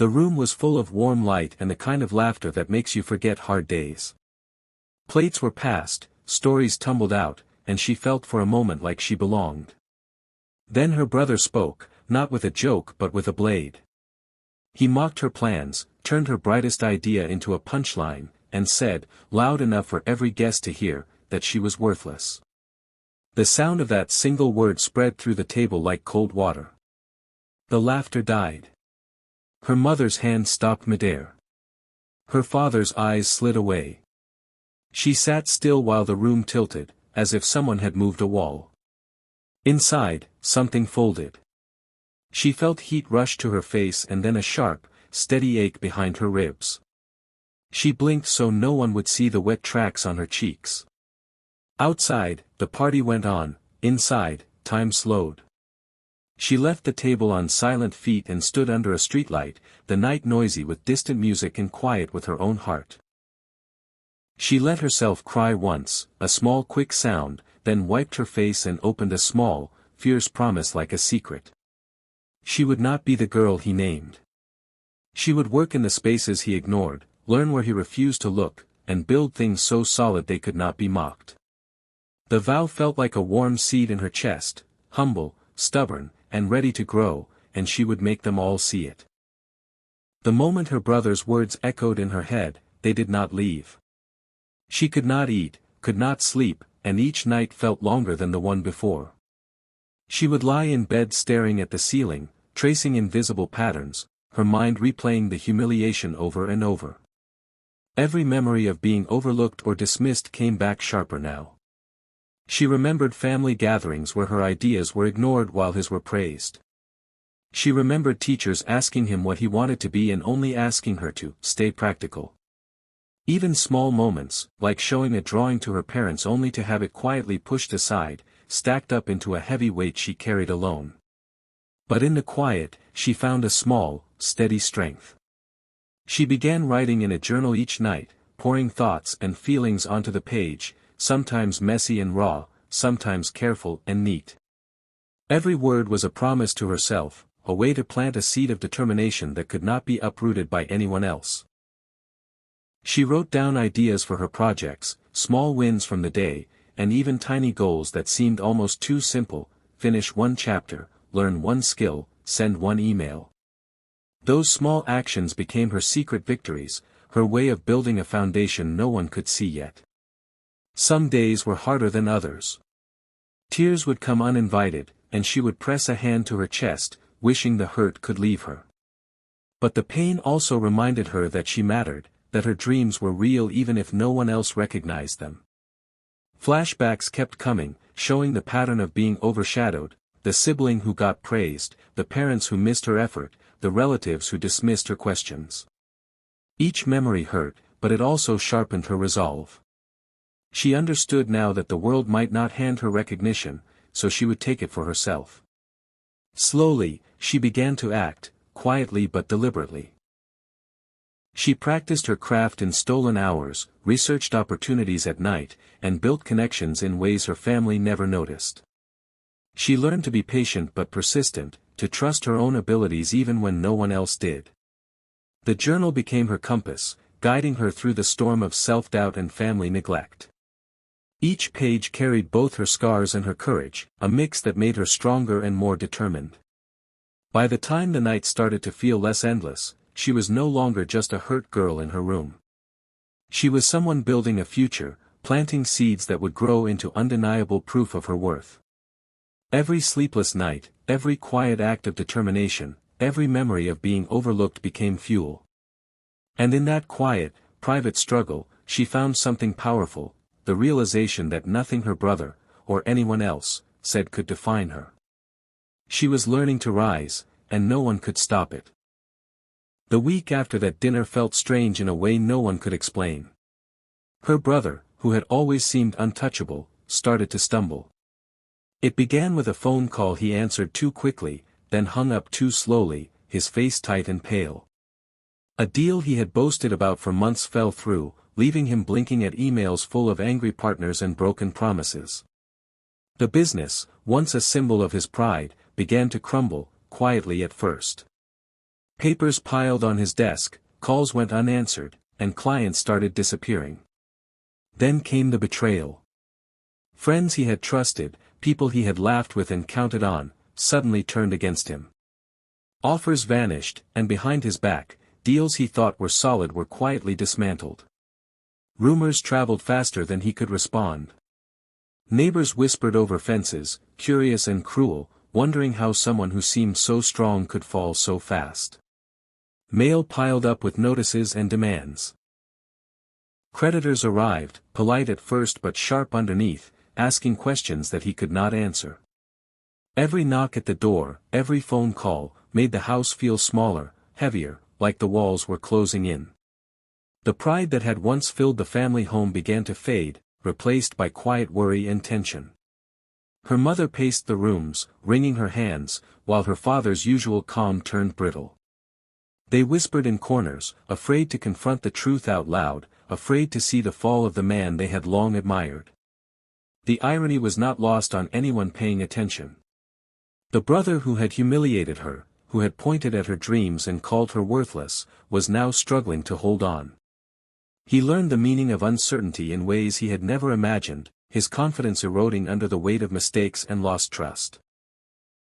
The room was full of warm light and the kind of laughter that makes you forget hard days. Plates were passed, stories tumbled out, and she felt for a moment like she belonged. Then her brother spoke, not with a joke but with a blade. He mocked her plans, turned her brightest idea into a punchline, and said, loud enough for every guest to hear, that she was worthless. The sound of that single word spread through the table like cold water. The laughter died. Her mother's hand stopped midair. Her father's eyes slid away. She sat still while the room tilted, as if someone had moved a wall. Inside, something folded. She felt heat rush to her face and then a sharp, steady ache behind her ribs. She blinked so no one would see the wet tracks on her cheeks. Outside, the party went on. Inside, time slowed. She left the table on silent feet and stood under a streetlight, the night noisy with distant music and quiet with her own heart. She let herself cry once, a small quick sound, then wiped her face and opened a small, fierce promise like a secret. She would not be the girl he named. She would work in the spaces he ignored, learn where he refused to look, and build things so solid they could not be mocked. The vow felt like a warm seed in her chest, humble, stubborn, and ready to grow, and she would make them all see it. The moment her brother's words echoed in her head, they did not leave. She could not eat, could not sleep, and each night felt longer than the one before. She would lie in bed staring at the ceiling, tracing invisible patterns, her mind replaying the humiliation over and over. Every memory of being overlooked or dismissed came back sharper now. She remembered family gatherings where her ideas were ignored while his were praised. She remembered teachers asking him what he wanted to be and only asking her to stay practical. Even small moments, like showing a drawing to her parents only to have it quietly pushed aside, stacked up into a heavy weight she carried alone. But in the quiet, she found a small, steady strength. She began writing in a journal each night, pouring thoughts and feelings onto the page, sometimes messy and raw, sometimes careful and neat. Every word was a promise to herself, a way to plant a seed of determination that could not be uprooted by anyone else. She wrote down ideas for her projects, small wins from the day, and even tiny goals that seemed almost too simple: finish one chapter, learn one skill, send one email. Those small actions became her secret victories, her way of building a foundation no one could see yet. Some days were harder than others. Tears would come uninvited, and she would press a hand to her chest, wishing the hurt could leave her. But the pain also reminded her that she mattered, that her dreams were real even if no one else recognized them. Flashbacks kept coming, showing the pattern of being overshadowed: the sibling who got praised, the parents who missed her effort, the relatives who dismissed her questions. Each memory hurt, but it also sharpened her resolve. She understood now that the world might not hand her recognition, so she would take it for herself. Slowly, she began to act, quietly but deliberately. She practiced her craft in stolen hours, researched opportunities at night, and built connections in ways her family never noticed. She learned to be patient but persistent, to trust her own abilities even when no one else did. The journal became her compass, guiding her through the storm of self-doubt and family neglect. Each page carried both her scars and her courage, a mix that made her stronger and more determined. By the time the night started to feel less endless, she was no longer just a hurt girl in her room. She was someone building a future, planting seeds that would grow into undeniable proof of her worth. Every sleepless night, every quiet act of determination, every memory of being overlooked became fuel. And in that quiet, private struggle, she found something powerful: the realization that nothing her brother, or anyone else, said could define her. She was learning to rise, and no one could stop it. The week after that dinner felt strange in a way no one could explain. Her brother, who had always seemed untouchable, started to stumble. It began with a phone call he answered too quickly, then hung up too slowly, his face tight and pale. A deal he had boasted about for months fell through, leaving him blinking at emails full of angry partners and broken promises. The business, once a symbol of his pride, began to crumble, quietly at first. Papers piled on his desk, calls went unanswered, and clients started disappearing. Then came the betrayal. Friends he had trusted, people he had laughed with and counted on, suddenly turned against him. Offers vanished, and behind his back, deals he thought were solid were quietly dismantled. Rumors traveled faster than he could respond. Neighbors whispered over fences, curious and cruel, wondering how someone who seemed so strong could fall so fast. Mail piled up with notices and demands. Creditors arrived, polite at first but sharp underneath, asking questions that he could not answer. Every knock at the door, every phone call, made the house feel smaller, heavier, like the walls were closing in. The pride that had once filled the family home began to fade, replaced by quiet worry and tension. Her mother paced the rooms, wringing her hands, while her father's usual calm turned brittle. They whispered in corners, afraid to confront the truth out loud, afraid to see the fall of the man they had long admired. The irony was not lost on anyone paying attention. The brother who had humiliated her, who had pointed at her dreams and called her worthless, was now struggling to hold on. He learned the meaning of uncertainty in ways he had never imagined, his confidence eroding under the weight of mistakes and lost trust.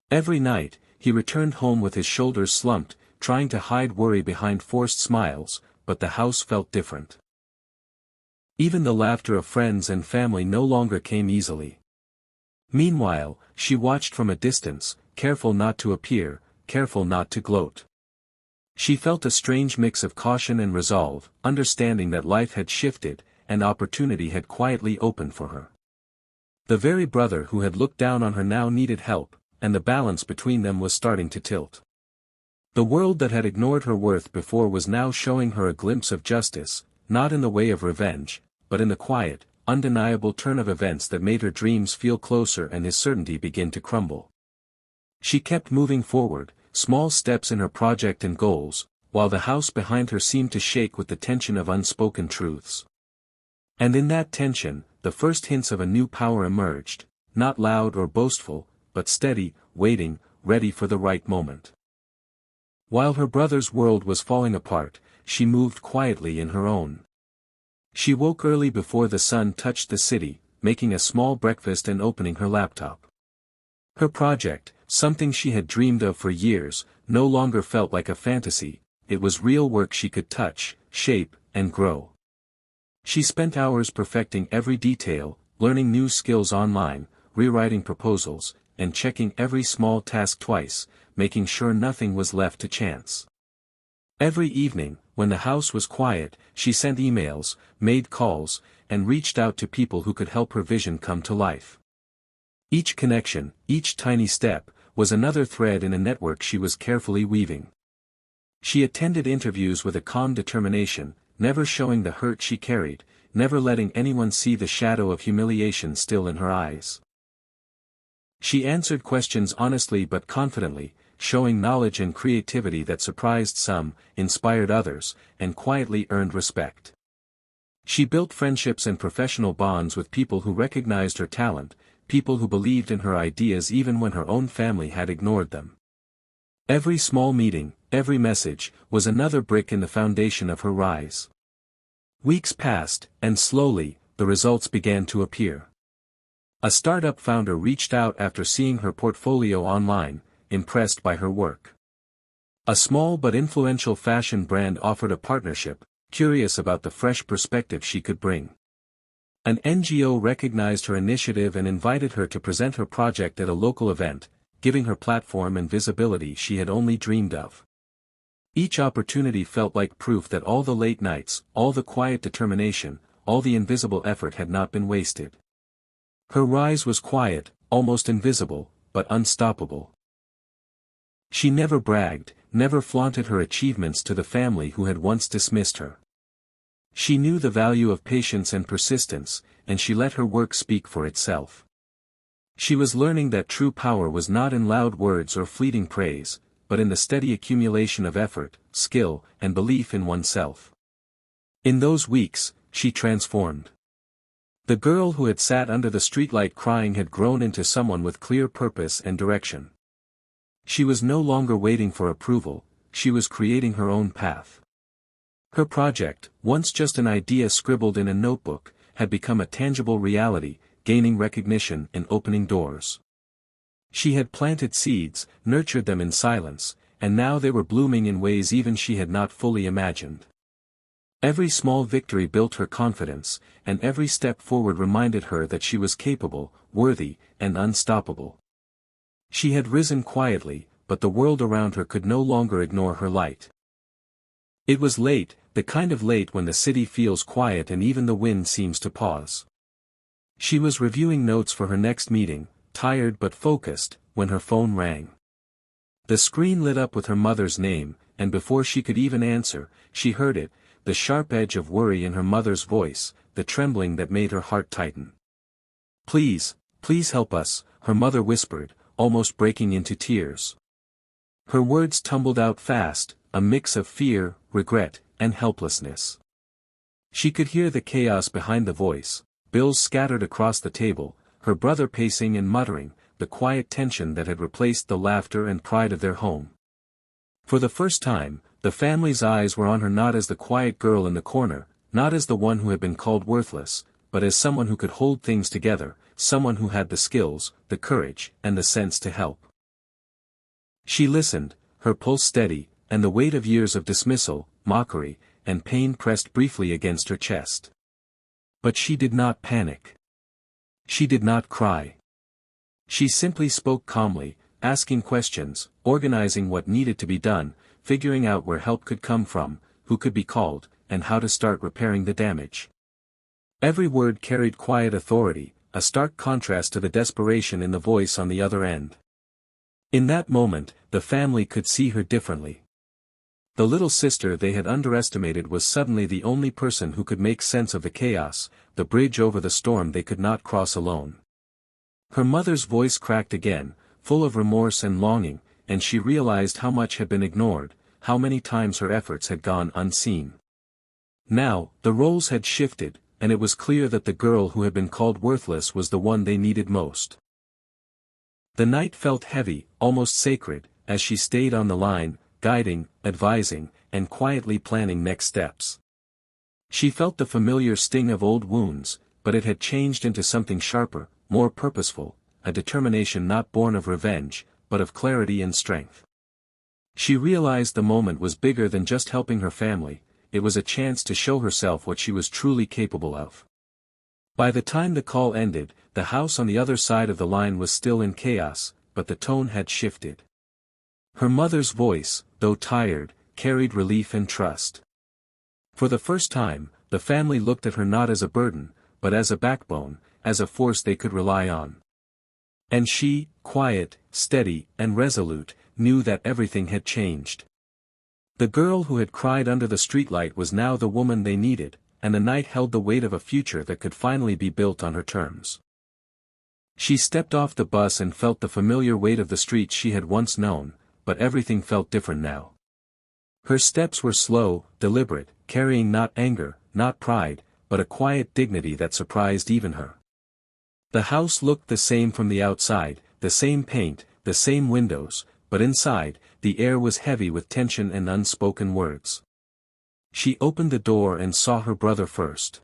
Every night, he returned home with his shoulders slumped, trying to hide worry behind forced smiles, but the house felt different. Even the laughter of friends and family no longer came easily. Meanwhile, she watched from a distance, careful not to appear, careful not to gloat. She felt a strange mix of caution and resolve, understanding that life had shifted, and opportunity had quietly opened for her. The very brother who had looked down on her now needed help, and the balance between them was starting to tilt. The world that had ignored her worth before was now showing her a glimpse of justice, not in the way of revenge, but in the quiet, undeniable turn of events that made her dreams feel closer and his certainty begin to crumble. She kept moving forward, small steps in her project and goals, while the house behind her seemed to shake with the tension of unspoken truths. And in that tension, the first hints of a new power emerged, not loud or boastful, but steady, waiting, ready for the right moment. While her brother's world was falling apart, she moved quietly in her own. She woke early before the sun touched the city, making a small breakfast and opening her laptop. Her project, something she had dreamed of for years, no longer felt like a fantasy, it was real work she could touch, shape, and grow. She spent hours perfecting every detail, learning new skills online, rewriting proposals, and checking every small task twice, making sure nothing was left to chance. Every evening, when the house was quiet, she sent emails, made calls, and reached out to people who could help her vision come to life. Each connection, each tiny step, was another thread in a network she was carefully weaving. She attended interviews with a calm determination, never showing the hurt she carried, never letting anyone see the shadow of humiliation still in her eyes. She answered questions honestly but confidently, showing knowledge and creativity that surprised some, inspired others, and quietly earned respect. She built friendships and professional bonds with people who recognized her talent, people who believed in her ideas even when her own family had ignored them. Every small meeting, every message, was another brick in the foundation of her rise. Weeks passed, and slowly, the results began to appear. A startup founder reached out after seeing her portfolio online, impressed by her work. A small but influential fashion brand offered a partnership, curious about the fresh perspective she could bring. An NGO recognized her initiative and invited her to present her project at a local event, giving her platform and visibility she had only dreamed of. Each opportunity felt like proof that all the late nights, all the quiet determination, all the invisible effort had not been wasted. Her rise was quiet, almost invisible, but unstoppable. She never bragged, never flaunted her achievements to the family who had once dismissed her. She knew the value of patience and persistence, and she let her work speak for itself. She was learning that true power was not in loud words or fleeting praise, but in the steady accumulation of effort, skill, and belief in oneself. In those weeks, she transformed. The girl who had sat under the streetlight crying had grown into someone with clear purpose and direction. She was no longer waiting for approval, she was creating her own path. Her project, once just an idea scribbled in a notebook, had become a tangible reality, gaining recognition and opening doors. She had planted seeds, nurtured them in silence, and now they were blooming in ways even she had not fully imagined. Every small victory built her confidence, and every step forward reminded her that she was capable, worthy, and unstoppable. She had risen quietly, but the world around her could no longer ignore her light. It was late, the kind of late when the city feels quiet and even the wind seems to pause. She was reviewing notes for her next meeting, tired but focused, when her phone rang. The screen lit up with her mother's name, and before she could even answer, she heard it, the sharp edge of worry in her mother's voice, the trembling that made her heart tighten. "Please, please help us," her mother whispered, almost breaking into tears. Her words tumbled out fast, a mix of fear, regret, and helplessness. She could hear the chaos behind the voice, bills scattered across the table, her brother pacing and muttering, the quiet tension that had replaced the laughter and pride of their home. For the first time, the family's eyes were on her not as the quiet girl in the corner, not as the one who had been called worthless, but as someone who could hold things together, someone who had the skills, the courage, and the sense to help. She listened, her pulse steady, and the weight of years of dismissal, mockery, and pain pressed briefly against her chest. But she did not panic. She did not cry. She simply spoke calmly, asking questions, organizing what needed to be done, figuring out where help could come from, who could be called, and how to start repairing the damage. Every word carried quiet authority, a stark contrast to the desperation in the voice on the other end. In that moment, the family could see her differently. The little sister they had underestimated was suddenly the only person who could make sense of the chaos, the bridge over the storm they could not cross alone. Her mother's voice cracked again, full of remorse and longing, and she realized how much had been ignored, how many times her efforts had gone unseen. Now, the roles had shifted, and it was clear that the girl who had been called worthless was the one they needed most. The night felt heavy, almost sacred, as she stayed on the line, guiding, advising, and quietly planning next steps. She felt the familiar sting of old wounds, but it had changed into something sharper, more purposeful, a determination not born of revenge, but of clarity and strength. She realized the moment was bigger than just helping her family, it was a chance to show herself what she was truly capable of. By the time the call ended, the house on the other side of the line was still in chaos, but the tone had shifted. Her mother's voice, though tired, carried relief and trust. For the first time, the family looked at her not as a burden, but as a backbone, as a force they could rely on. And she, quiet, steady, and resolute, knew that everything had changed. The girl who had cried under the streetlight was now the woman they needed, and the night held the weight of a future that could finally be built on her terms. She stepped off the bus and felt the familiar weight of the streets she had once known, but everything felt different now. Her steps were slow, deliberate, carrying not anger, not pride, but a quiet dignity that surprised even her. The house looked the same from the outside, the same paint, the same windows, but inside, the air was heavy with tension and unspoken words. She opened the door and saw her brother first.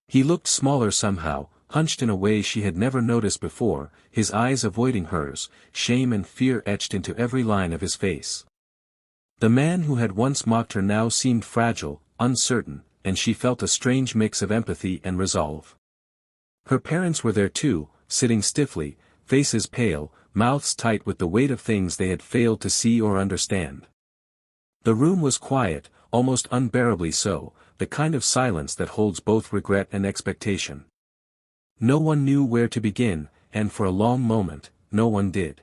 He looked smaller somehow, hunched in a way she had never noticed before, his eyes avoiding hers, shame and fear etched into every line of his face. The man who had once mocked her now seemed fragile, uncertain, and she felt a strange mix of empathy and resolve. Her parents were there too, sitting stiffly, faces pale, mouths tight with the weight of things they had failed to see or understand. The room was quiet, almost unbearably so, the kind of silence that holds both regret and expectation. No one knew where to begin, and for a long moment, no one did.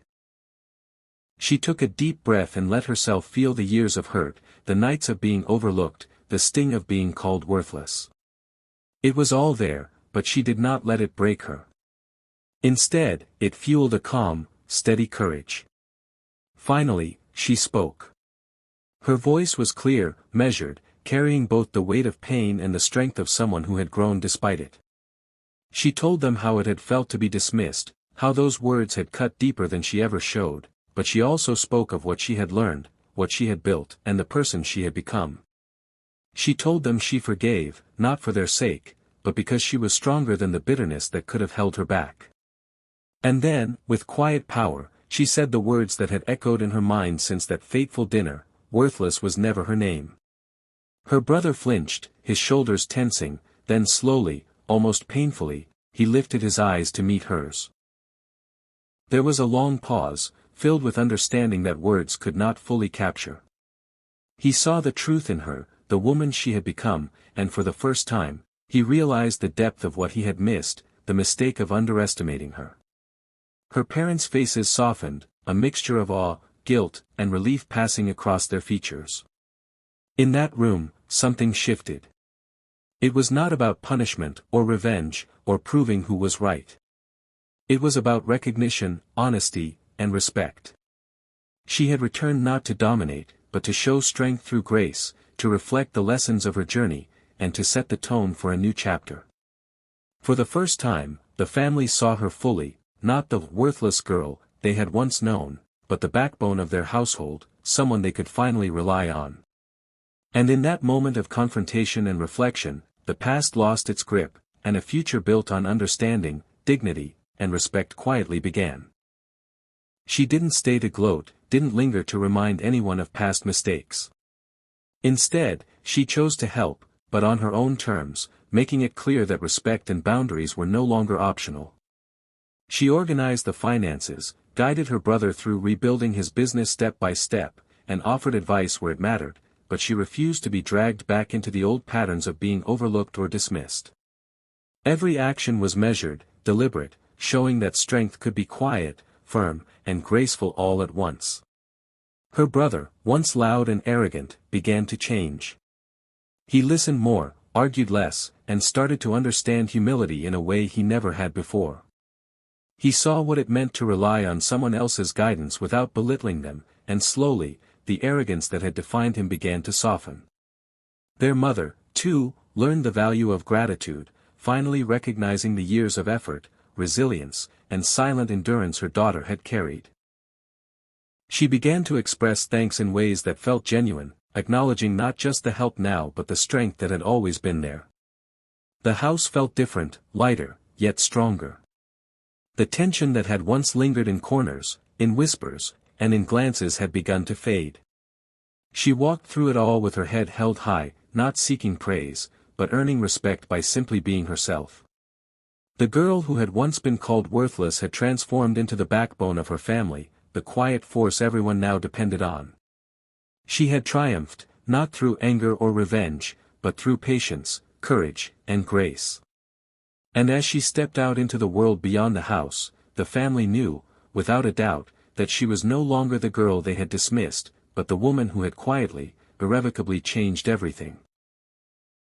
She took a deep breath and let herself feel the years of hurt, the nights of being overlooked, the sting of being called worthless. It was all there, but she did not let it break her. Instead, it fueled a calm, steady courage. Finally, she spoke. Her voice was clear, measured, carrying both the weight of pain and the strength of someone who had grown despite it. She told them how it had felt to be dismissed, how those words had cut deeper than she ever showed, but she also spoke of what she had learned, what she had built, and the person she had become. She told them she forgave, not for their sake, but because she was stronger than the bitterness that could have held her back. And then, with quiet power, she said the words that had echoed in her mind since that fateful dinner: worthless was never her name. Her brother flinched, his shoulders tensing, then slowly, almost painfully, he lifted his eyes to meet hers. There was a long pause, filled with understanding that words could not fully capture. He saw the truth in her, the woman she had become, and for the first time, he realized the depth of what he had missed, the mistake of underestimating her. Her parents' faces softened, a mixture of awe, guilt, and relief passing across their features. In that room, something shifted. It was not about punishment, or revenge, or proving who was right. It was about recognition, honesty, and respect. She had returned not to dominate, but to show strength through grace, to reflect the lessons of her journey, and to set the tone for a new chapter. For the first time, the family saw her fully, not the worthless girl they had once known, but the backbone of their household, someone they could finally rely on. And in that moment of confrontation and reflection, the past lost its grip, and a future built on understanding, dignity, and respect quietly began. She didn't stay to gloat, didn't linger to remind anyone of past mistakes. Instead, she chose to help, but on her own terms, making it clear that respect and boundaries were no longer optional. She organized the finances, guided her brother through rebuilding his business step by step, and offered advice where it mattered, but she refused to be dragged back into the old patterns of being overlooked or dismissed. Every action was measured, deliberate, showing that strength could be quiet, firm, and graceful all at once. Her brother, once loud and arrogant, began to change. He listened more, argued less, and started to understand humility in a way he never had before. He saw what it meant to rely on someone else's guidance without belittling them, and slowly, the arrogance that had defined him began to soften. Their mother, too, learned the value of gratitude, finally recognizing the years of effort, resilience, and silent endurance her daughter had carried. She began to express thanks in ways that felt genuine, acknowledging not just the help now but the strength that had always been there. The house felt different, lighter, yet stronger. The tension that had once lingered in corners, in whispers, and in glances had begun to fade. She walked through it all with her head held high, not seeking praise, but earning respect by simply being herself. The girl who had once been called worthless had transformed into the backbone of her family, the quiet force everyone now depended on. She had triumphed, not through anger or revenge, but through patience, courage, and grace. And as she stepped out into the world beyond the house, the family knew, without a doubt, that she was no longer the girl they had dismissed, but the woman who had quietly, irrevocably changed everything.